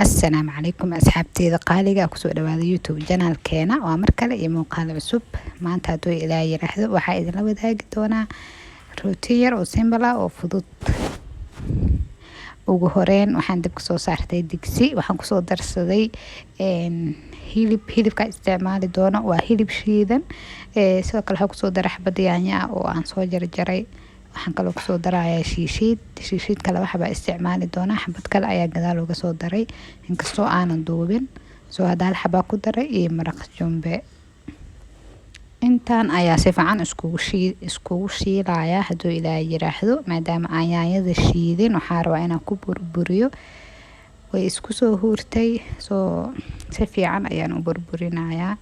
السلام عليكم أصحابتي قالقة كسو دواada youtube janaalkeena waa mar kale iyo muuqaal cusub maanta hadduu ilaa yiraahdo waxaa idinla wadaagi doonaa rooti yar oo simple ah oo fudud. ugu horeyn waxaan dab kasoo saartay digsi, waxaan kusoo darsaday hilibka isticmaali doono waa hilib shiidan, sidoo kale waxaan kusoo daray xabad yaanyo ah oo aan soo jarjaray. waxaan kaloo kusoo darayaa shiishiid kale waxba isticmaali doonaa, xabad kale ayaa gadaal uga soo daray inkastoo aanan duubin. soo hadaal xabaa ku daray iyo maraq jumbe. intaan ayaa si fiican iskugu shiilaya hadduu ilaahay yiraahdo, maadaama aan yaanyada shiidin waxaa rabaa inaan ku burburiyo. way isku soo huurtay, soo si fiican ayaan u burburinayaa,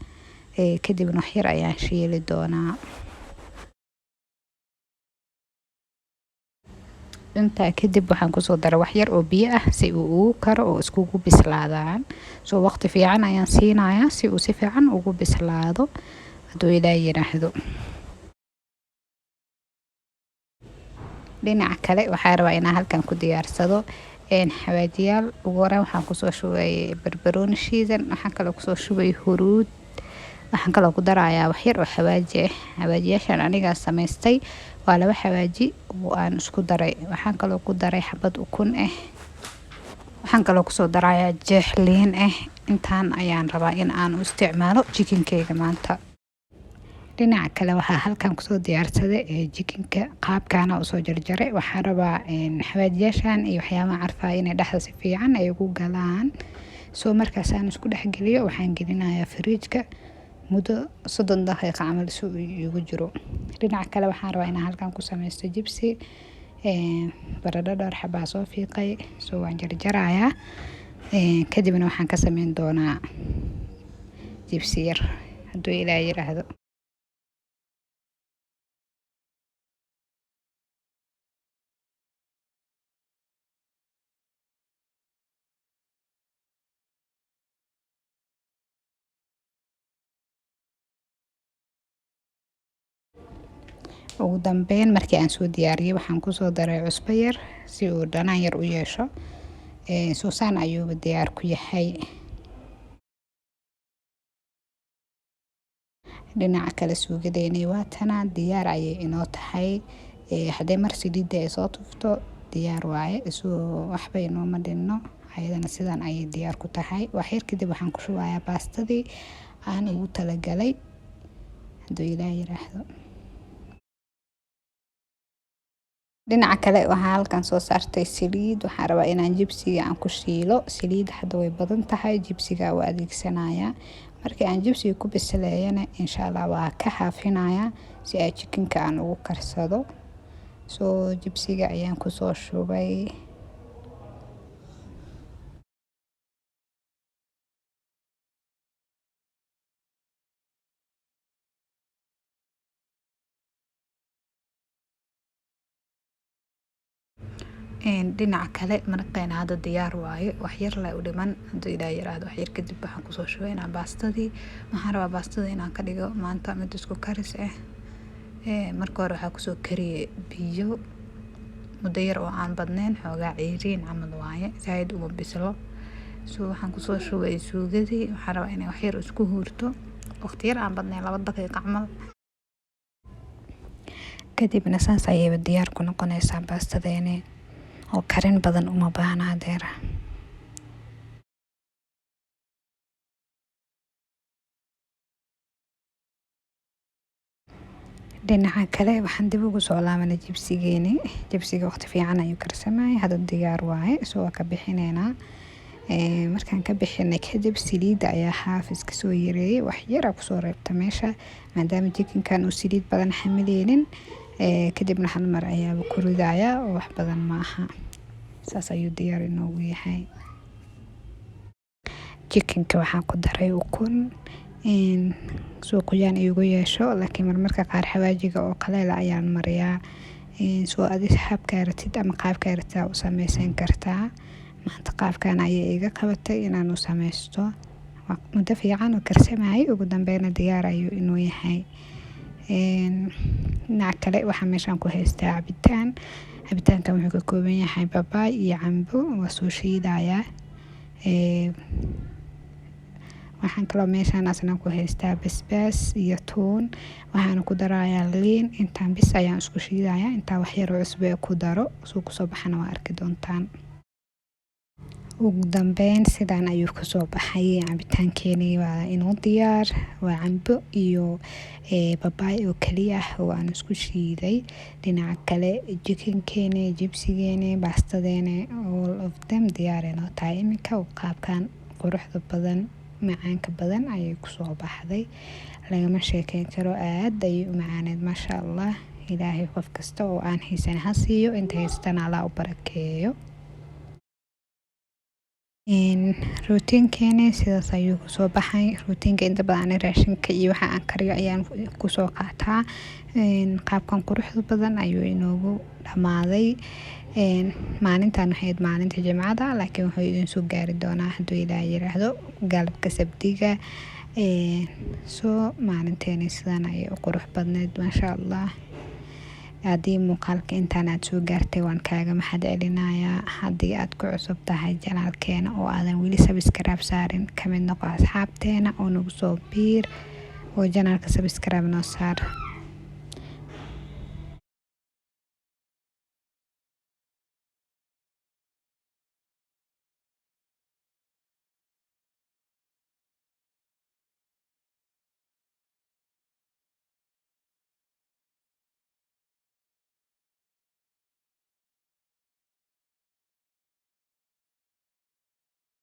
kadibna wax yar ayaan shiili doonaa. intaa kadib waxaan kusoo daray wax yar oo biyo ah si uu ugu karo oo iskugu bislaadaan. soo waqti fiican ayaan siinayaa si uu si fiican ugu bislaado hadduu ilaahay yiraahdo. dhinaca kale waxaa rabaa inaan halkan ku diyaarsado xawaajiyaal. ugu horreyn waxaan kusoo shubay barbarooni shiidan, waxaan kaloo kusoo shubay huruud, waxaan kaloo ku darayaa wax yar oo xawaaji ah. xawaajiyaashan anigaa samaystay, waa laba xawaaji oo aan isku daray. waxaan kaloo ku daray xabad ukun ah, waxaan kaloo kusoo darayaa jeex liin ah. intaan ayaan rabaa in aan u isticmaalo jikinkeyga maanta. dhinaca kale waxaa halkan kusoo diyaarsaday jikinka, qaabkaana usoo jarjaray. waxaan rabaa xawaajiyaashan iyo waxyaabaha carfaya inay dhexda si fiican ay ugu galaan. soo markaasaan isku dhexgeliyo waxaan gelinayaa firiijka muddo 30 daqiiqo camal si uu igu jiro. dhinaca kale waxaan rabaa inaan halkan ku sameysto jibsi, baradho dhowr xabaa soo fiiqay, soo waan jarjarayaa, kadibna waxaan ka sameyn doonaa jibsi yar hadduu ilaahay yiraahdo. ugu dambeyn markii aan soo diyaariyay waxaan kusoo daray cusbo yar si uu dhanaan yar u yeesho. soosaan ayuu diyaar ku yahay. dhinaca kale suugadeynay waa tanaa diyaar ayay inoo tahay. haddii mar saliidda ay soo tufto diyaar waaye, soo waxba inooma dhinno, ayadana sidan ayay diyaar ku tahay. wax yar kadib waxaan ku shubayaa baastadii aan ugu talagalay hadduu ilaahay yiraahdo. dhinaca kale waxaa halkan soo saartay saliid, waxaan rabaa inaan jibsiga aan ku shiilo. saliidda hadda way badan tahay, jibsiga waa adeegsanayaa. markii aan jibsiga ku bisleeyana insha Allah waa ka haafinayaa si ay jikinka aan ugu karsado. soo jibsiga ayaan kusoo shubay. dhinaca kale maraqeena hadda diyaar waaye, wax yar la u dhiman hadduu ilaahay yiraahdo. wax yar kadib waxaan kusoo shubaynaa baastadii. waxaan rabaa baastada inaan ka dhigo maanta mid isku karis ah. marka hore waxaa kusoo kariyay biyo muddo yar oo aan badnayn, xoogaa ceyriin camal waaye, zaaid uma bislo. soo waxaan kusoo shubay suugadii, waxaan rabaa inay wax yar isku huurto waqti yar aan badnayn 2 daqiiqo camal. kadibna saas ayay diyaar ku noqonaysaa baastadeeni oo karin badan uma baahna hadeer. dhinaca kale waxaan dib ugu soo laabanay jibsigeeni. jibsiga waqti fiican ayuu karsamay, hadda diyaar waaye, soo waa ka bixineynaa. markaan ka bixinay kadib saliidda ayaa xaafis ka soo yareeyay, wax yar aa kusoo reebta meesha maadaama jikinkan uu saliid badan xamileynin. kadibna hal mar ayaaba ku ridayaa oo wax badan maaha. saas ayuu diyaar inoogu yahay. jikinka waxaan ku daray ukun soo qoyaan igu yeesho, laakiin marmarka qaar xawaajiga oo qaleel ayaan mariyaa. soo adis habka ratid ama qaabka ratid u sameysan kartaa. maanta qaabkan ayay iga qabatay inaan u sameysto. muddo fiican oo karsamay, ugu dambeyn diyaar ayuu inoo yahay. dhinaca kale waxaan meeshaan ku haystaa cabitaan. cabitaankan wuxuu ka kooban yahay babaay iyo cambo, waa soo shiidayaa. waxaan kaloo meeshaan asna ku haystaa basbaas iyo tuun, waxaana ku darayaa liin. intaan bis ayaan isku shiidayaa, intaa wax yar oo cusbo ku daro suu kusoo baxana waa arki doontaan. ugu dambeyn sidaan ayuu kasoo baxay cabitaankeeni. waa inoo diyaar, waa cambo iyo babaay oo kaliya ah oo aan isku shiiday. dhinaca kale jikinkeeni, jibsigeeni, baastadeeni, all of them diyaar inoo tahay. iminka qaabkan quruxda badan, macaanka badan ayay kusoo baxday, lagama sheekeyn karo. aad ayay u macaaneed maasha allah. ilaahay qof kasta oo aan haysan ha siiyo, inta haystana allah u barakeeyo. rootiinkeeni sidaas ayuu kusoo baxay. rootiinka inta badan raashinka iyo waxa aan kariyo ayaan kusoo qaataa. qaabkan quruxda badan ayuu inoogu dhamaaday. maalintan waxayd maalinta jimcada, laakiin wuxuu idin soo gaari doonaa hadduu ilaahay yiraahdo galabka sabdiga. soo maalinteeni sidan ayay u qurux badneyd maasha allah. haddii muuqaalka intaan aad soo gaartay waan kaaga mahad celinayaa. haddii aad ku cusub tahay janaalkeena oo aadan weli subscribe saarin, kamid noqo asxaabteena oo nagu soo biir oo janaalka subscribe noo saar.